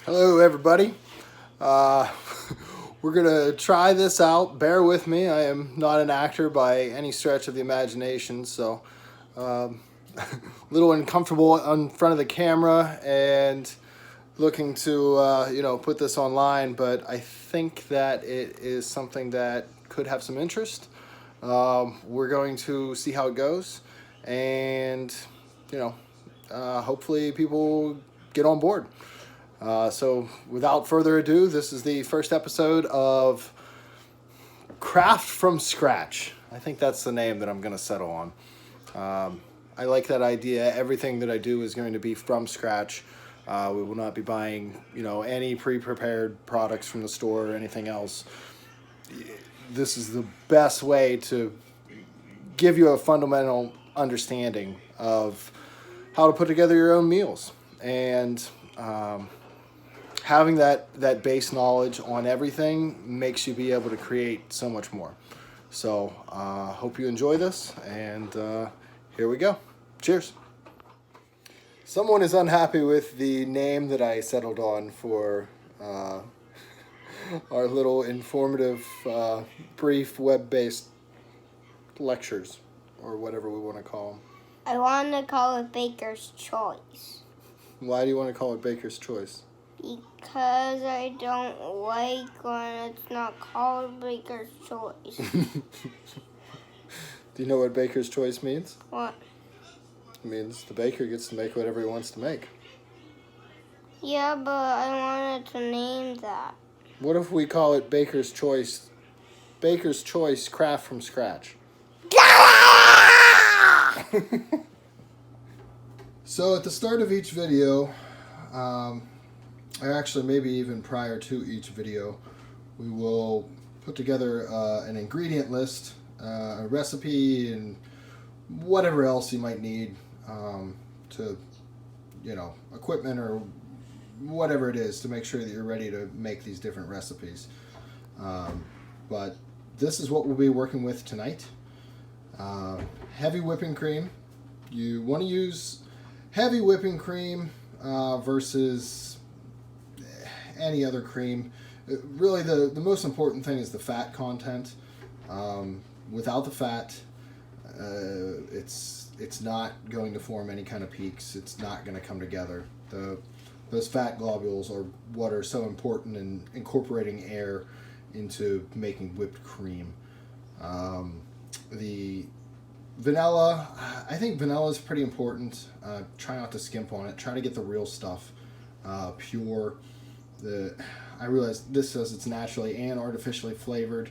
Hello, everybody. Uh, we're going to try this out. Bear with me. I am not an actor by any stretch of the imagination, so a little uncomfortable in front of the camera and looking to put this online, but I think that it is something that could have some interest. We're going to see how it goes, and hopefully people get on board. So without further ado, this is the first episode of Craft from Scratch. I think that's the name that I'm going to settle on. I like that idea. Everything that I do is going to be from scratch. We will not be buying, any pre-prepared products from the store or anything else. This is the best way to give you a fundamental understanding of how to put together your own meals. And having that base knowledge on everything makes you be able to create so much more. So hope you enjoy this, and here we go. Cheers. Someone is unhappy with the name that I settled on for our little informative, brief web-based lectures, or whatever we want to call them. I want to call it Baker's Choice. Why do you want to call it Baker's Choice? Because I don't like when it's not called Baker's Choice. Do you know what Baker's Choice means? What? It means the baker gets to make whatever he wants to make. Yeah, but I wanted to name that. What if we call it Baker's Choice Craft from Scratch? So at the start of each video, actually maybe even prior to each video, we will put together an ingredient list, a recipe, and whatever else you might need to, equipment or whatever it is to make sure that you're ready to make these different recipes. But this is what we'll be working with tonight. Heavy whipping cream. You want to use heavy whipping cream versus any other cream. Really, the most important thing is the fat content. Without the fat, it's not going to form any kind of peaks. It's not going to come together. Those fat globules are what are so important in incorporating air into making whipped cream. The vanilla, I think vanilla is pretty important. Try not to skimp on it. Try to get the real stuff, pure. I realize this says it's naturally and artificially flavored.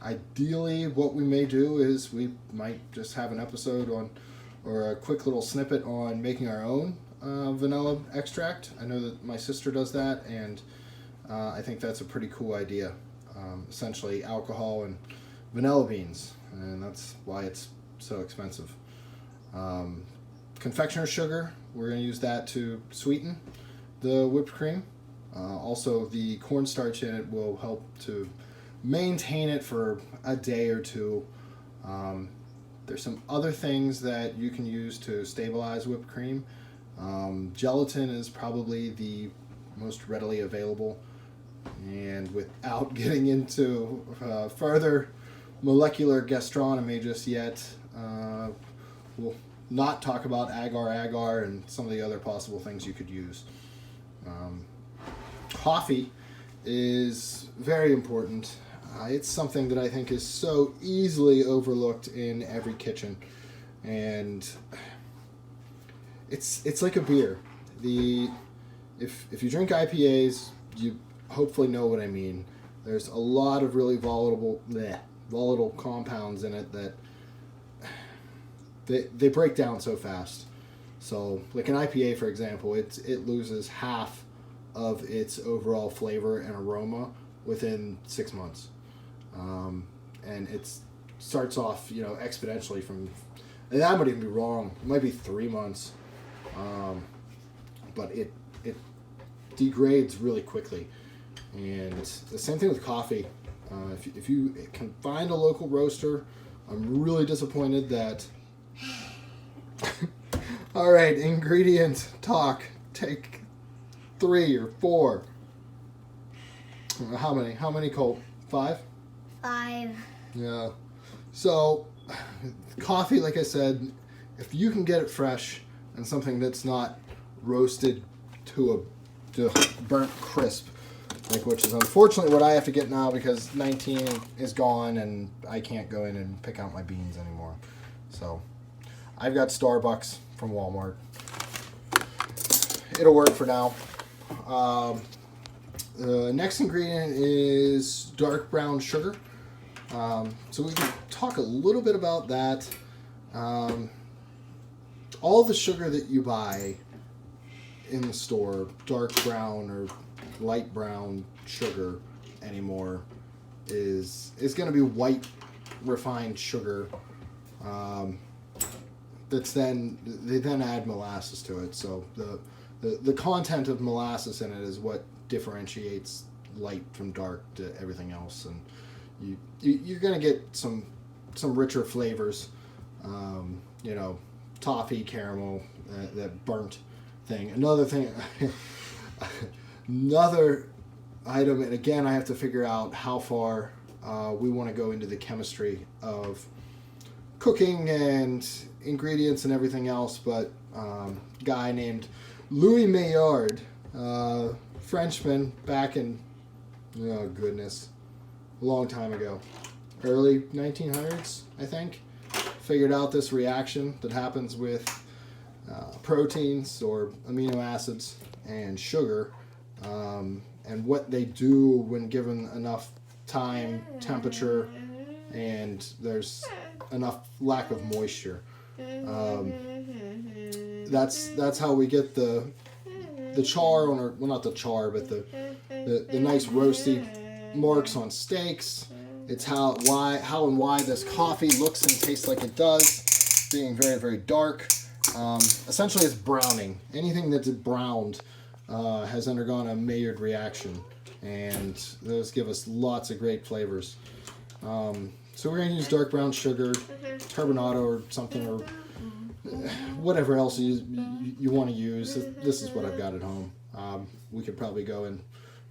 Ideally, what we may do is we might just have an episode on, or a quick little snippet on making our own vanilla extract. I know that my sister does that, and I think that's a pretty cool idea. Essentially, alcohol and vanilla beans, and that's why it's so expensive. Confectioner's sugar, we're going to use that to sweeten the whipped cream. Also, the cornstarch in it will help to maintain it for a day or two. There's some other things that you can use to stabilize whipped cream. Gelatin is probably the most readily available, and without getting into further molecular gastronomy just yet, we'll not talk about agar and some of the other possible things you could use. Coffee is very important. It's something that I think is so easily overlooked in every kitchen, and it's like a beer. If you drink IPAs, you hopefully know what I mean. There's a lot of really volatile compounds in it that they break down so fast. So, like an IPA, for example, it loses half of its overall flavor and aroma within 6 months. And it starts off, exponentially from, and that might even be wrong. It might be 3 months, but it degrades really quickly. And the same thing with coffee. If you can find a local roaster, I'm really disappointed that. All right, ingredient talk. Take 3 or 4. How many? How many, Colt? 5? 5. Yeah. So, coffee, like I said, if you can get it fresh and something that's not roasted to a burnt crisp, which is unfortunately what I have to get now because 19 is gone and I can't go in and pick out my beans anymore. So, I've got Starbucks from Walmart. It'll work for now. The next ingredient is dark brown sugar. So we can talk a little bit about that. All the sugar that you buy in the store, dark brown or light brown sugar anymore, is going to be white refined sugar. They then add molasses to it. So the content of molasses in it is what differentiates light from dark to everything else, and you're going to get some richer flavors, toffee, caramel, that burnt thing. Another item, and again I have to figure out how far we want to go into the chemistry of cooking and ingredients and everything else, but guy named Louis Maillard, Frenchman, back in, oh goodness, a long time ago, early 1900s, I think, figured out this reaction that happens with proteins or amino acids and sugar, and what they do when given enough time, temperature, and there's enough lack of moisture. That's how we get the char on our, well, not the char, but the nice roasty marks on steaks. It's how and why this coffee looks and tastes like it does, being very, very dark. Essentially, it's browning. Anything that's browned has undergone a Maillard reaction, and those give us lots of great flavors. So we're going to use dark brown sugar, turbinado or something, or whatever else you want to use. This is what I've got at home. We could probably go and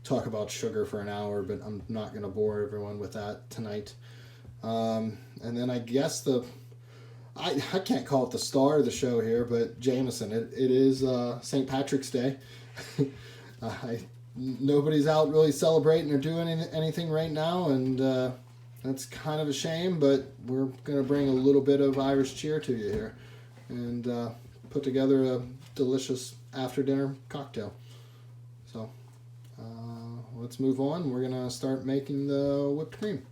talk about sugar for an hour, but I'm not going to bore everyone with that tonight. And then I guess I can't call it the star of the show here, but Jameson. It is St. Patrick's Day. Nobody's out really celebrating or doing anything right now, and that's kind of a shame, but we're going to bring a little bit of Irish cheer to you here and put together a delicious after-dinner cocktail. So let's move on. We're going to start making the whipped cream.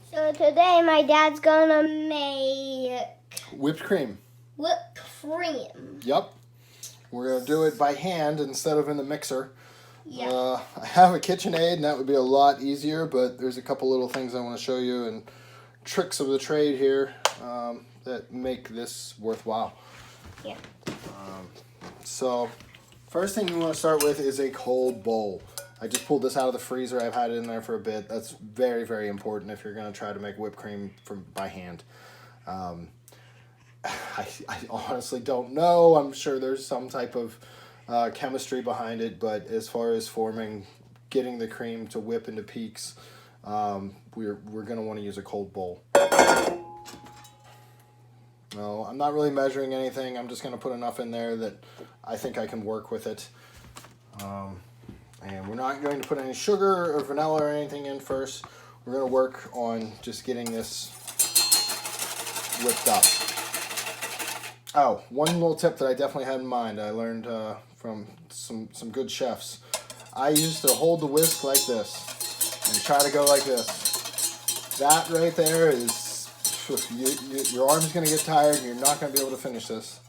So today my dad's going to make Whipped cream. Whipped cream. Yep. We're going to do it by hand instead of in the mixer. Yeah. I have a KitchenAid, and that would be a lot easier, but there's a couple little things I want to show you and tricks of the trade here that make this worthwhile. Yeah. So, first thing you want to start with is a cold bowl. I just pulled this out of the freezer. I've had it in there for a bit. That's very, very important if you're going to try to make whipped cream by hand. I honestly don't know. I'm sure there's some type of chemistry behind it, but as far as getting the cream to whip into peaks, we're going to want to use a cold bowl. No, I'm not really measuring anything. I'm just going to put enough in there that I think I can work with it. And we're not going to put any sugar or vanilla or anything in first. We're going to work on just getting this whipped up. Oh, one little tip that I definitely had in mind, I learned from some good chefs. I used to hold the whisk like this and try to go like this. That right there is, your arm's going to get tired and you're not going to be able to finish this.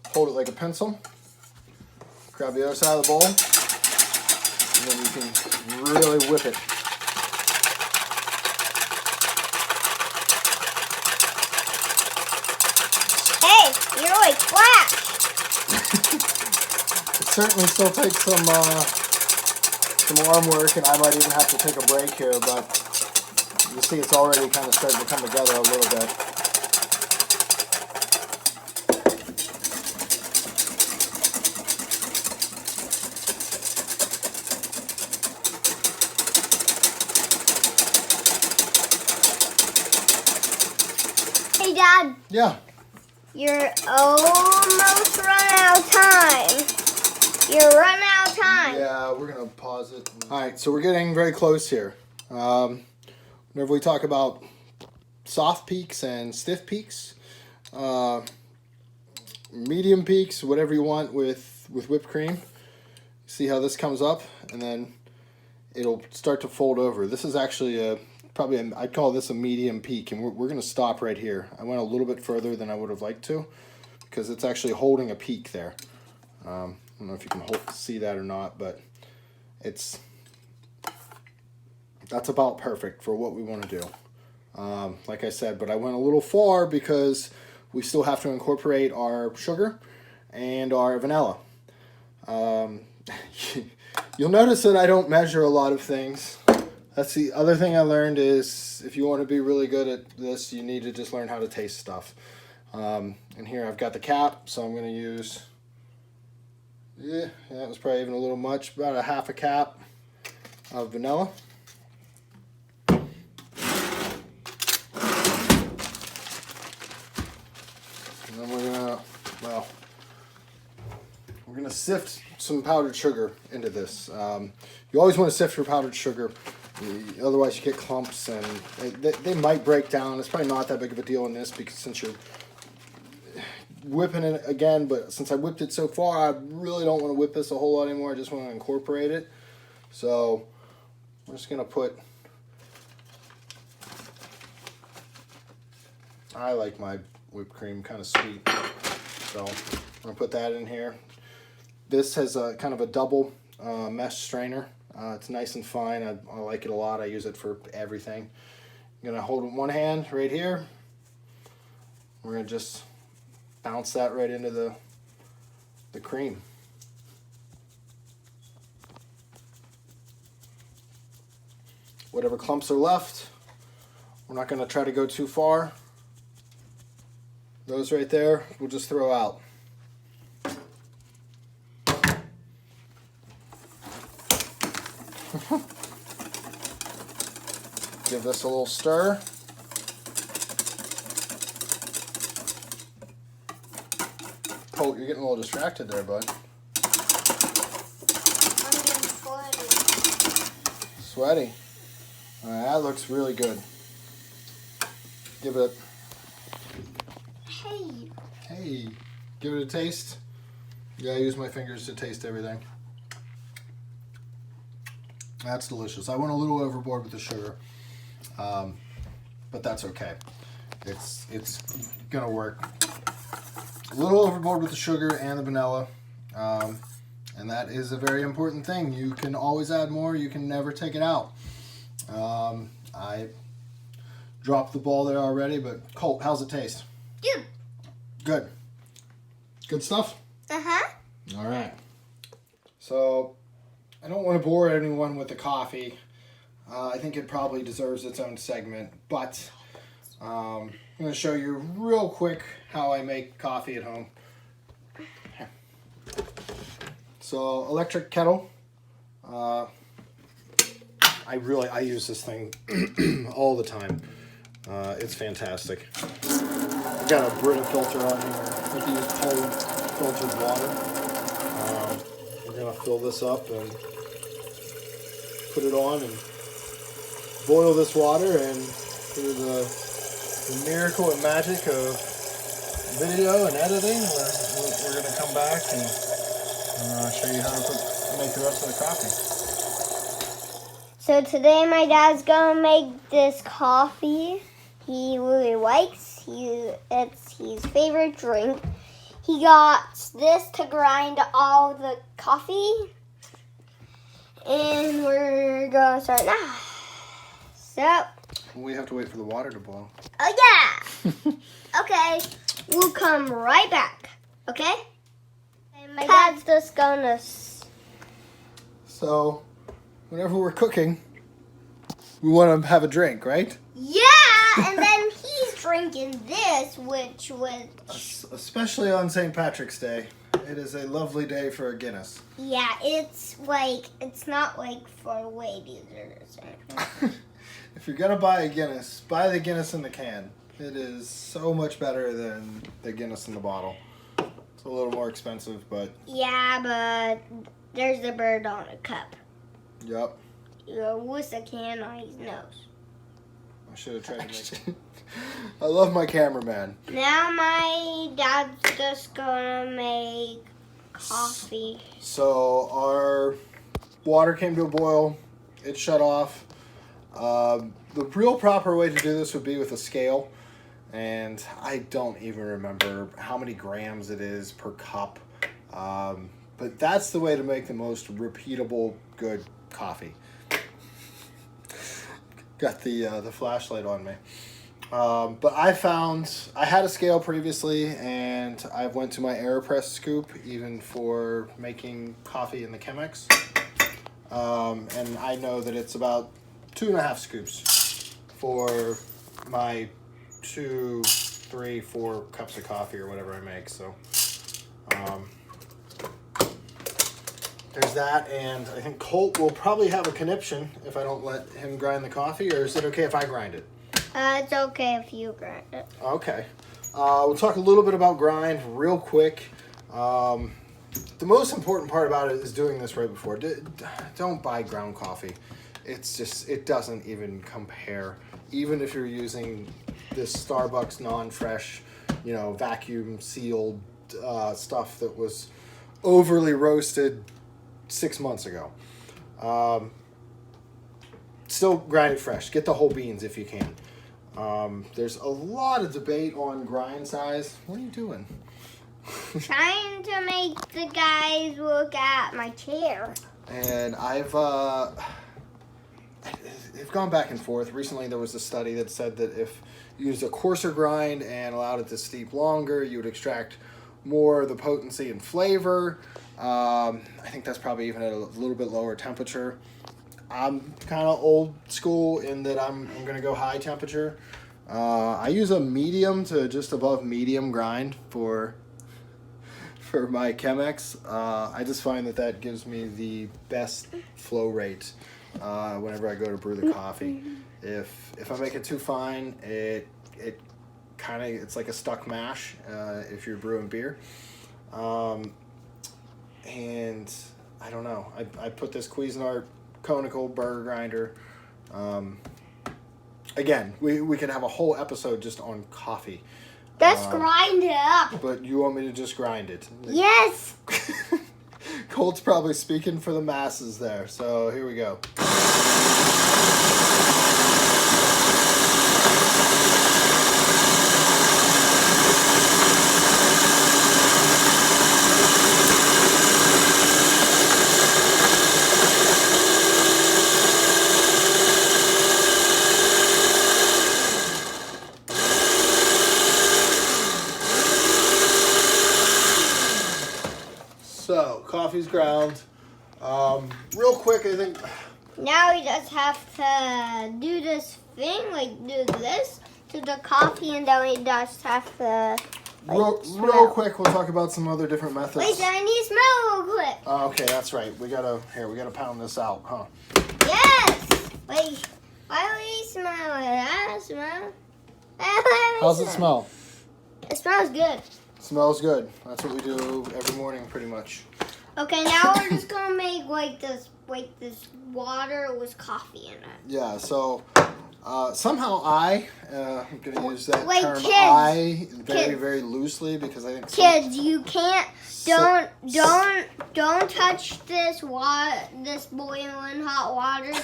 Hold it like a pencil. Grab the other side of the bowl. And then you can really whip it. Hey, you're like Flash. It certainly still takes some arm work, and I might even have to take a break here, but you see it's already kind of starting to come together a little bit. Dad, Yeah. you're almost run out of time. You're running out of time. Yeah, we're gonna pause it. All right, so we're getting very close here. Whenever we talk about soft peaks and stiff peaks, medium peaks, whatever you want with whipped cream. See how this comes up, and then it'll start to fold over. This is actually I'd call this a medium peak, and we're gonna stop right here. I went a little bit further than I would have liked to, because it's actually holding a peak there. I don't know if you can see that or not, but that's about perfect for what we want to do. Like I said, but I went a little far because we still have to incorporate our sugar and our vanilla. You'll notice that I don't measure a lot of things. That's the other thing I learned is if you want to be really good at this, you need to just learn how to taste stuff. And here I've got the cap, so I'm going to use... Yeah, that was probably even a little much. About a half a cap of vanilla. And then we're gonna sift some powdered sugar into this. You always want to sift your powdered sugar, otherwise you get clumps and they might break down. It's probably not that big of a deal in this because since you're whipping it again, but since I whipped it so far, I really don't want to whip this a whole lot anymore. I just want to incorporate it. So I'm just gonna put, I like my whipped cream kind of sweet, so I'm gonna put that in here. This has a kind of a double mesh strainer. It's nice and fine. I like it a lot. I use it for everything. I'm gonna hold it in one hand right here. We're gonna just bounce that right into the cream. Whatever clumps are left, we're not going to try to go too far. Those right there, we'll just throw out. Give this a little stir. Colt, you're getting a little distracted there, bud. I'm getting sweaty. Sweaty. All right, that looks really good. Give it. Hey. Give it a taste. Yeah, I use my fingers to taste everything. That's delicious. I went a little overboard with the sugar, but that's okay. It's gonna work. A little overboard with the sugar and the vanilla, and that is a very important thing. You can always add more. You can never take it out. I dropped the ball there already, but Colt, how's it taste? Good. Good stuff? Uh-huh. All right. So, I don't want to bore anyone with the coffee. I think it probably deserves its own segment, but I'm going to show you real quick how I make coffee at home. So, electric kettle. I use this thing all the time. It's fantastic. I've got a Brita filter on here. I can use cold filtered water. We're going to fill this up and put it on and boil this water, and through the miracle and magic of video and editing, we're going to come back and show you how to make the rest of the coffee. So today my dad's gonna make this coffee. He really likes. It's his favorite drink. He got this to grind all the coffee, and we're gonna start now. So we have to wait for the water to boil. Oh yeah. Okay, we'll come right back. Okay. And my dad's just gonna. So, whenever we're cooking, we want to have a drink, right? Yeah, and then he's drinking this, which especially on St. Patrick's Day. It is a lovely day for a Guinness. Yeah, it's not like for ladies or something. If you're gonna buy a Guinness, buy the Guinness in the can. It is so much better than the Guinness in the bottle. It's a little more expensive, but Yeah, but there's a bird on a cup. yep. With a can on his nose. I should have tried to make it. I love my cameraman. Now my dad's just gonna make coffee. So our water came to a boil. It shut off. The real proper way to do this would be with a scale. And I don't even remember how many grams it is per cup. But that's the way to make the most repeatable, good coffee. Got the flashlight on me. But I had a scale previously, and I went to my AeroPress scoop even for making coffee in the Chemex. And I know that it's about 2.5 scoops for my 2, 3, 4 cups of coffee or whatever I make. So there's that, and I think Colt will probably have a conniption if I don't let him grind the coffee, or is it okay if I grind it? It's okay if you grind it. Okay. We'll talk a little bit about grind real quick. The most important part about it is doing this right before. Don't buy ground coffee. It doesn't even compare. Even if you're using this Starbucks non-fresh, vacuum sealed stuff that was overly roasted 6 months ago. Still grind it fresh. Get the whole beans if you can. There's a lot of debate on grind size. What are you doing? Trying to make the guys look at my chair. And I've gone back and forth. Recently there was a study that said that if you used a coarser grind and allowed it to steep longer, you would extract more of the potency and flavor. I think that's probably even at a little bit lower temperature. I'm kind of old school in that I'm going to go high temperature. I use a medium to just above medium grind for my Chemex. I just find that gives me the best flow rate whenever I go to brew the coffee. If I make it too fine, it's like a stuck mash if you're brewing beer. And I don't know. I put this Cuisinart conical burger grinder. Again, we could have a whole episode just on coffee. Let's grind it up. But you want me to just grind it? Yes. Colt's probably speaking for the masses there, so here we go. So, coffee's ground. Real quick, I think. Now we just have to do this thing, do this to the coffee, and then we just have to. Real quick, we'll talk about some other different methods. Wait, I need to smell real quick. Okay, that's right. We gotta pound this out, huh? Yes. Wait, why do we smell it? I don't smell. How's it smell? It smells good. Smells good. That's what we do every morning, pretty much. Okay, now we're just gonna make this water with coffee in it. Yeah. So somehow I'm gonna use that Wait, term kids, "I" very kids. very loosely because I think Kids, you can't. Don't touch this boiling hot water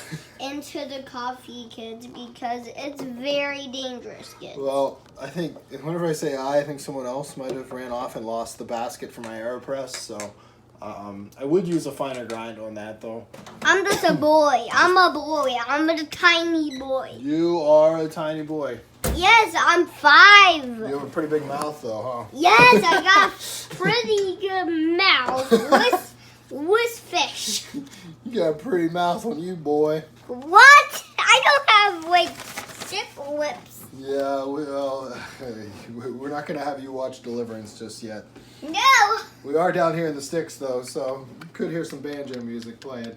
into the coffee, kids, because it's very dangerous, kids. Well, I think whenever I say I think someone else might have ran off and lost the basket for my AeroPress. So I would use a finer grind on that though. I'm just a boy. I'm a tiny boy. You are a tiny boy. Yes, I'm 5. You have a pretty big mouth though, huh? Yes, I got a pretty good mouth with fish. You got a pretty mouth on you, boy. What? I don't have stick lips. Yeah, well, we're not gonna have you watch Deliverance just yet. No. We are down here in the sticks though, so you could hear some banjo music playing.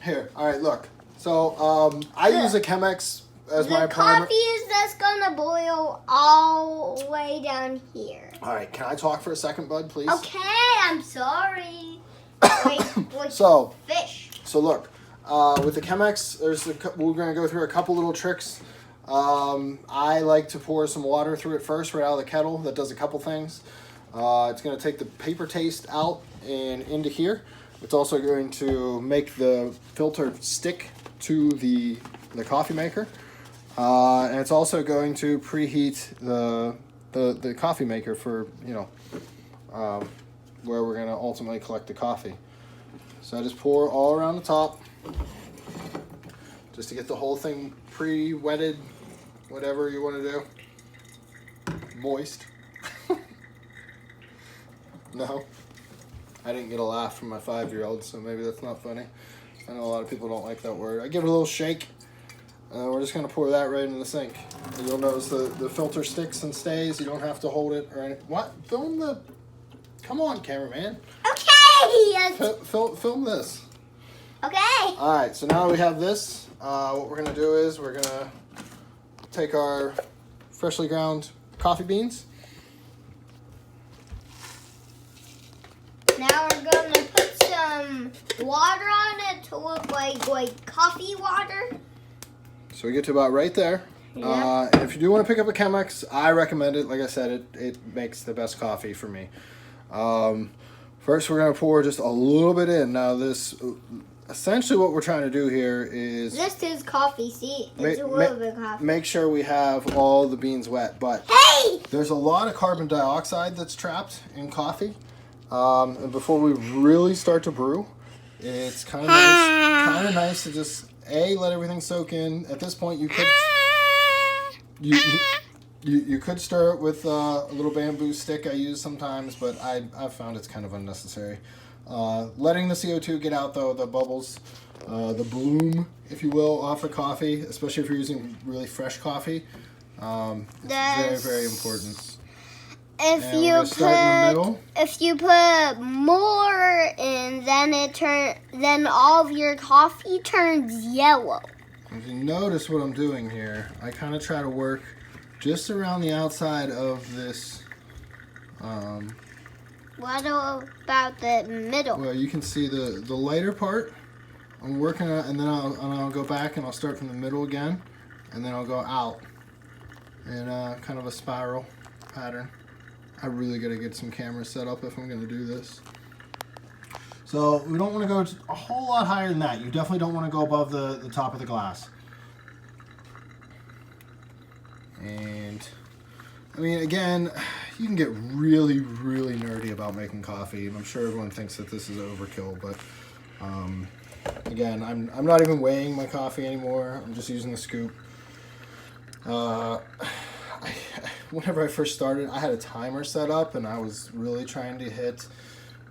Here, all right, look. So I use a Chemex as my The primer. coffee is just gonna boil all the way down here. All right, can I talk for a second, bud, please? Okay, I'm sorry. Wait, So, fish. so look, with the Chemex, we're gonna go through a couple little tricks. I like to pour some water through it first, right out of the kettle. That does a couple things. It's gonna take the paper taste out and into here. It's also going to make the filter stick to the coffee maker, and it's also going to preheat the coffee maker for where we're gonna ultimately collect the coffee. So I just pour all around the top, just to get the whole thing pre-wetted, whatever you want to do, moist. No. I didn't get a laugh from my 5-year-old, so maybe that's not funny. I know a lot of people don't like that word. I give it a little shake. We're just going to pour that right in the sink. And you'll notice the filter sticks and stays. You don't have to hold it or anything. What? Film the... Come on, cameraman. Okay. Film this. Okay. All right, so now we have this. What we're going to do is we're going to take our freshly ground coffee beans. Now we're going to put some water on it to look like coffee water. So we get to about right there. Yeah. And if you do want to pick up a Chemex, I recommend it. Like I said, it makes the best coffee for me. First, we're going to pour just a little bit in. Now, this essentially what we're trying to do here is This is coffee. See, it's a little bit coffee. make sure we have all the beans wet. But Hey! there's a lot of carbon dioxide that's trapped in coffee. And before we really start to brew, it's kind of nice to just let everything soak in. At this point, you could you could stir it with a little bamboo stick I use sometimes, but I've found it's kind of unnecessary. Letting the CO2 get out though, the bubbles, the bloom, if you will, off the coffee, especially if you're using really fresh coffee, very, very important. If And we're gonna start in the middle. If you put more in, then all of your coffee turns yellow. If you notice what I'm doing here, I kind of try to work just around the outside of this. What about the middle? Well, you can see the lighter part. I'm working on, and then I'll go back and I'll start from the middle again, and then I'll go out in kind of a spiral pattern. I really got to get some cameras set up if I'm going to do this. So we don't want to go a whole lot higher than that. You definitely don't want to go above the top of the glass. And I mean, again, you can get really, really nerdy about making coffee, and I'm sure everyone thinks that this is overkill, but again, I'm not even weighing my coffee anymore. I'm just using a scoop. Whenever I first started, I had a timer set up, and I was really trying to hit,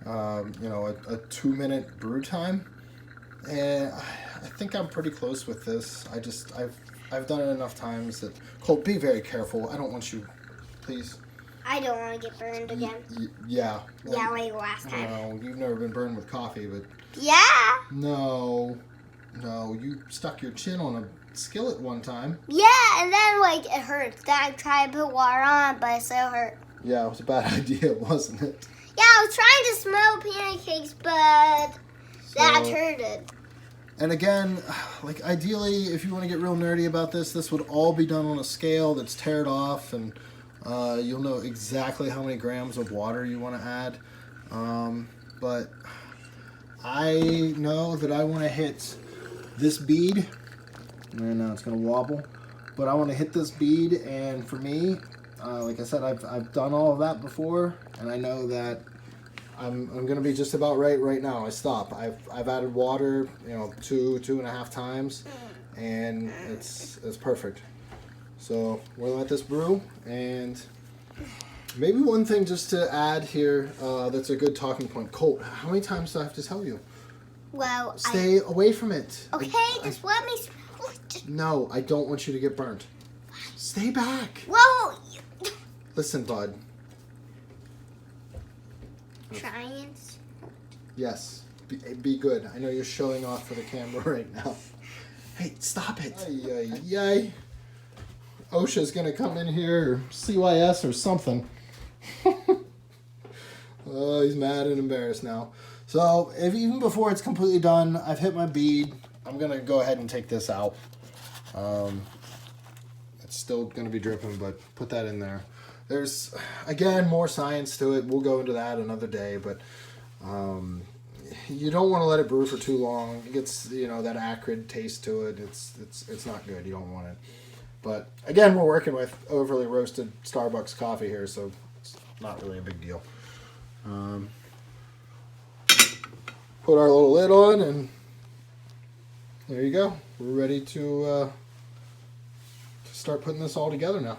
a 2-minute brew time, and I think I'm pretty close with this. I've done it enough times that Colt, be very careful. I don't want you, please. I don't want to get burned again. Yeah. Yeah, like last time. No, you've never been burned with coffee, but Yeah. no, you stuck your chin on a skillet one time. Yeah, and then it hurts. Then I tried to put water on, but it still hurt. Yeah, it was a bad idea, wasn't it? Yeah, I was trying to smell pancakes, but that hurted. And again, ideally, if you want to get real nerdy about this would all be done on a scale that's tared off, and you'll know exactly how many grams of water you want to add. But I know that I want to hit this bead. And now it's going to wobble. But I want to hit this bead, and for me, like I said, I've done all of that before, and I know that I'm going to be just about right now. I stop. I've added water, 2.5 times, and it's perfect. So we'll let this brew, and maybe one thing just to add here that's a good talking point. Colt, how many times do I have to tell you? Well, Stay away from it. Okay, just let me. No, I don't want you to get burnt. Stay back. Well, Listen, bud. trying. Yes. Be good. I know you're showing off for the camera right now. Hey, stop it. Ay. OSHA's gonna come in here, or CYS or something. Oh, he's mad and embarrassed now. So even before it's completely done, I've hit my bead. I'm gonna go ahead and take this out. It's still gonna be dripping, but put that in there. There's, again, more science to it. We'll go into that another day, but you don't want to let it brew for too long. It gets, that acrid taste to it. It's not good. You don't want it. But again, we're working with overly roasted Starbucks coffee here, so it's not really a big deal. Put our little lid on, and there you go. We're ready to start putting this all together now.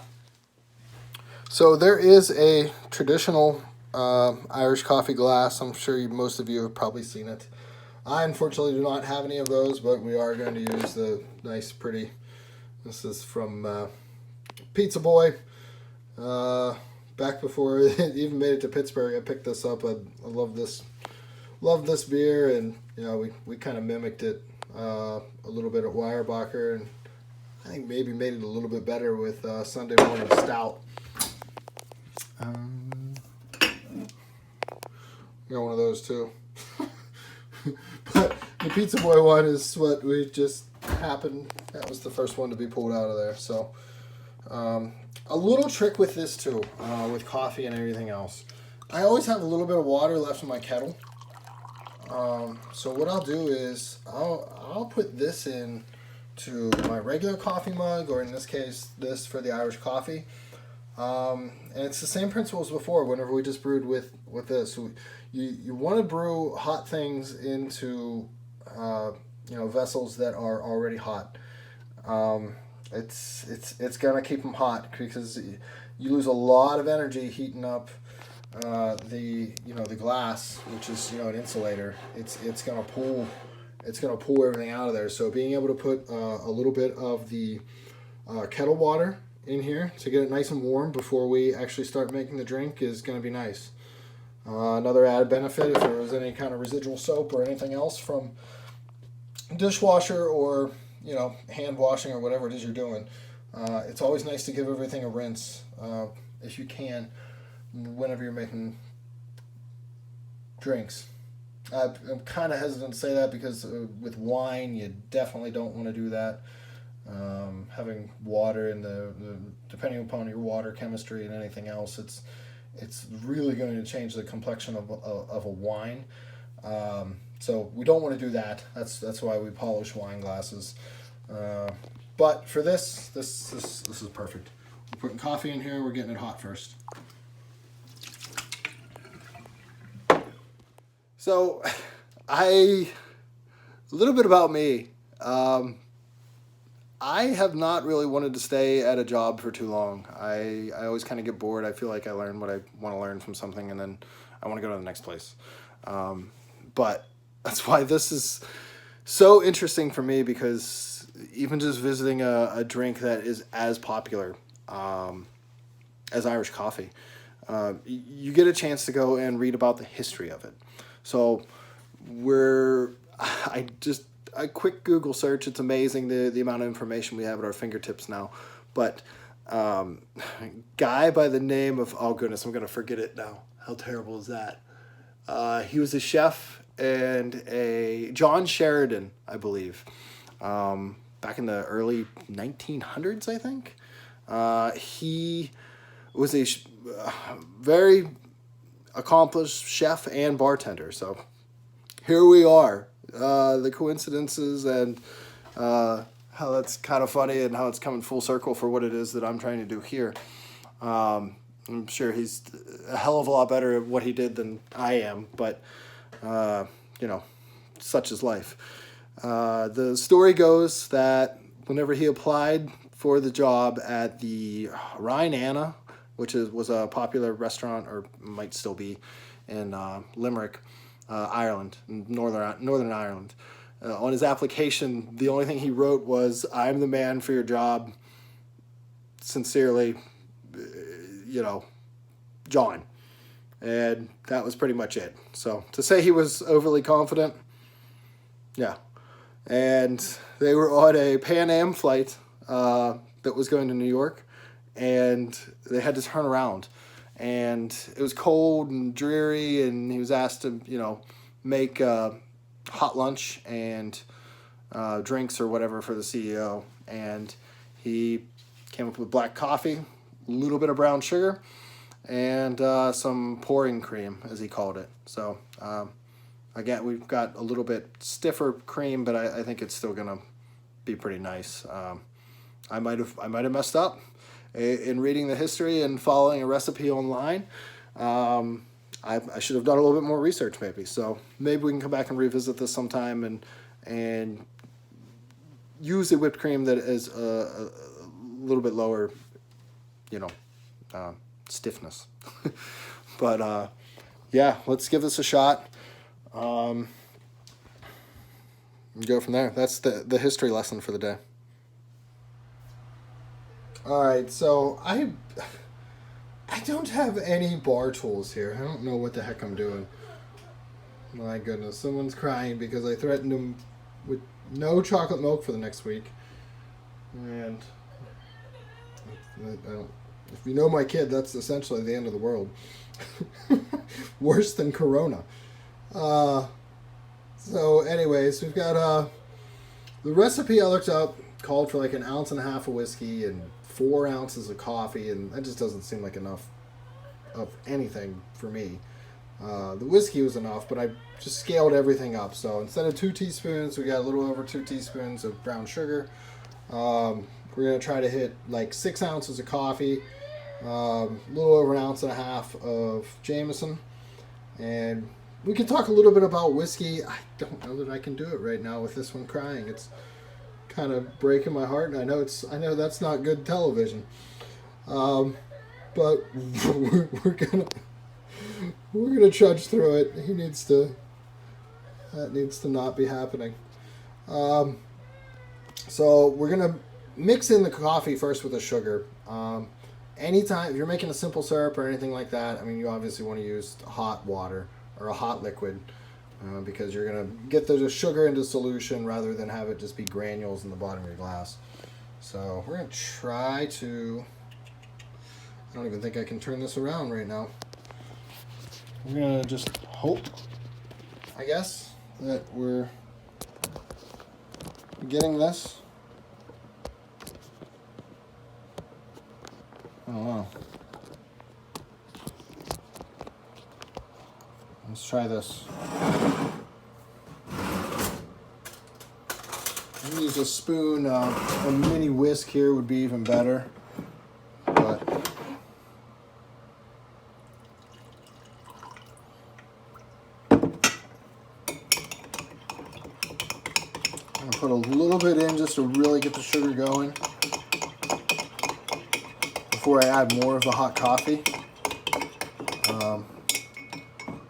So there is a traditional Irish coffee glass. I'm sure most of you have probably seen it. I unfortunately do not have any of those, but we are going to use the nice, pretty. This is from Pizza Boy. Back before it even made it to Pittsburgh, I picked this up. I love this beer, and we kind of mimicked it a little bit at Weyerbacher, and I think maybe made it a little bit better with Sunday Morning Stout. Got one of those too. But the Pizza Boy one is what we just happened. That was the first one to be pulled out of there. So a little trick with this too, with coffee and everything else. I always have a little bit of water left in my kettle. So what I'll do is I'll put this in to my regular coffee mug, or in this case, this for the Irish coffee. And it's the same principle as before. Whenever we just brewed with this, you want to brew hot things into vessels that are already hot. It's gonna keep them hot, because you lose a lot of energy heating up the glass, which is an insulator. It's gonna pull everything out of there. So being able to put a little bit of the kettle water in here to get it nice and warm before we actually start making the drink is going to be nice. Another added benefit, if there was any kind of residual soap or anything else from dishwasher or hand washing or whatever it is you're doing, it's always nice to give everything a rinse if you can whenever you're making drinks. I'm kind of hesitant to say that because with wine you definitely don't want to do that. Having water in the depending upon your water chemistry and anything else, it's really going to change the complexion of a wine. So we don't want to do that. That's why we polish wine glasses. But for this is perfect. We're putting coffee in here. We're getting it hot first. So, a little bit about me. I have not really wanted to stay at a job for too long. I always kind of get bored. I feel like I learn what I want to learn from something, and then I want to go to the next place. But that's why this is so interesting for me, because even just visiting a drink that is as popular as Irish coffee, you get a chance to go and read about the history of it. So a quick Google search, it's amazing the amount of information we have at our fingertips now. But guy by the name of, oh goodness, I'm going to forget it now. How terrible is that? He was a chef and John Sheridan, I believe, back in the early 1900s, I think. He was a very accomplished chef and bartender. So here we are. The coincidences and how that's kind of funny, and how it's coming full circle for what it is that I'm trying to do here. I'm sure he's a hell of a lot better at what he did than I am, but such is life. The story goes that whenever he applied for the job at the Ryan Anna, which was a popular restaurant, or might still be, in Limerick, Ireland, Northern Ireland. On his application, the only thing he wrote was, "I'm the man for your job. Sincerely, John." And that was pretty much it. So to say he was overly confident, yeah. And they were on a Pan Am flight that was going to New York, and they had to turn around. And it was cold and dreary, and he was asked to, make hot lunch and drinks or whatever for the CEO. And he came up with black coffee, a little bit of brown sugar, and some pouring cream, as he called it. So again, we've got a little bit stiffer cream, but I think it's still gonna be pretty nice. I might have messed up in reading the history and following a recipe online. I should have done a little bit more research, maybe. So maybe we can come back and revisit this sometime and use a whipped cream that is a little bit lower, stiffness. But yeah, let's give this a shot. And go from there. That's the history lesson for the day. All right, so I don't have any bar tools here. I don't know what the heck I'm doing. My goodness, someone's crying because I threatened him with no chocolate milk for the next week. And if you know my kid, that's essentially the end of the world. Worse than Corona. So anyways, we've got the recipe I looked up called for like 1.5 ounces of whiskey and 4 ounces of coffee, and that just doesn't seem like enough of anything for me. The whiskey was enough, but I just scaled everything up. So instead of 2 teaspoons, we got a little over 2 teaspoons of brown sugar. We're going to try to hit like 6 ounces of coffee, a little over 1.5 ounces of Jameson. And we can talk a little bit about whiskey. I don't know that I can do it right now with this one crying. It's kind of breaking my heart, and I know that's not good television. But we're gonna trudge through it. That needs to not be happening. So we're gonna mix in the coffee first with the sugar. Anytime if you're making a simple syrup or anything like that, I mean, you obviously want to use hot water or a hot liquid, because you're gonna get the sugar into solution rather than have it just be granules in the bottom of your glass. So we're gonna try to. I don't even think I can turn this around right now. We're gonna just hope, I guess, that we're getting this. I don't know. Let's try this. I'm gonna use a spoon. A mini whisk here would be even better. But I'm gonna put a little bit in just to really get the sugar going before I add more of the hot coffee.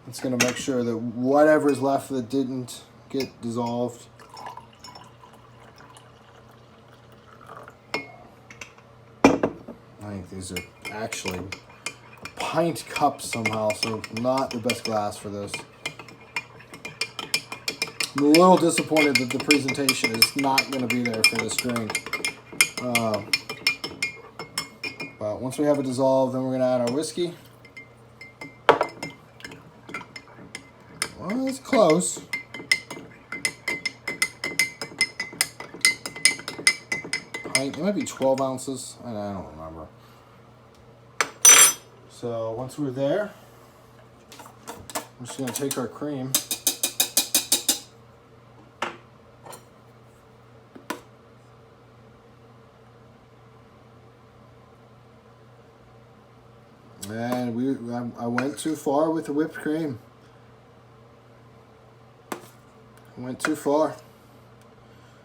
It's going to make sure that whatever is left that didn't get dissolved. I think these are actually pint cups somehow, so not the best glass for this. I'm a little disappointed that the presentation is not going to be there for this drink. But once we have it dissolved, then we're going to add our whiskey. Well, it's close. It might be 12 ounces. I don't remember. So once we're there, I'm just going to take our cream. And I went too far with the whipped cream. Went too far,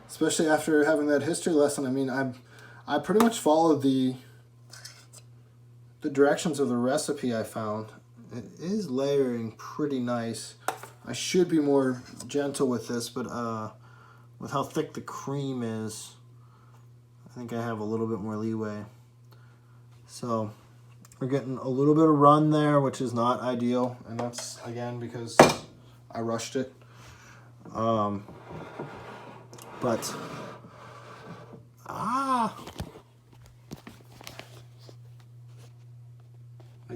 especially after having that history lesson. I mean, I pretty much followed the directions of the recipe I found. It is layering pretty nice. I should be more gentle with this, but with how thick the cream is, I think I have a little bit more leeway. So we're getting a little bit of run there, which is not ideal, and that's again because I rushed it. But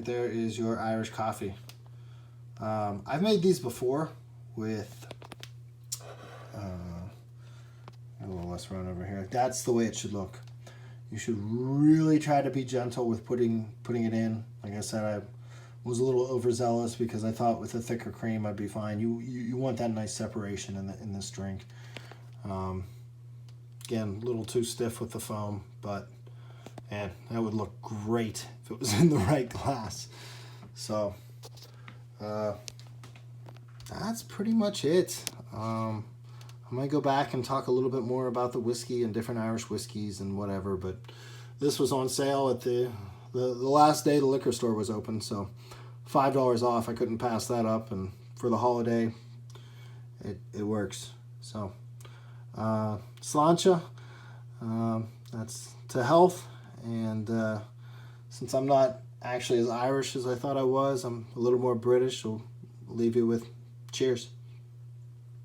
Right there is your Irish coffee. I've made these before with a little less run over here. That's the way it should look. You should really try to be gentle with putting it in. Like I said, I was a little overzealous because I thought with a thicker cream I'd be fine. You want that nice separation in this drink. Again, a little too stiff with the foam, but man, that would look great if it was in the right glass. So that's pretty much it. I might go back and talk a little bit more about the whiskey and different Irish whiskeys and whatever, but this was on sale at the last day the liquor store was open, so $5 off. I couldn't pass that up, and for the holiday, it works. So, Sláinte, that's to health, and since I'm not actually as Irish as I thought I was, I'm a little more British, so I'll leave you with cheers.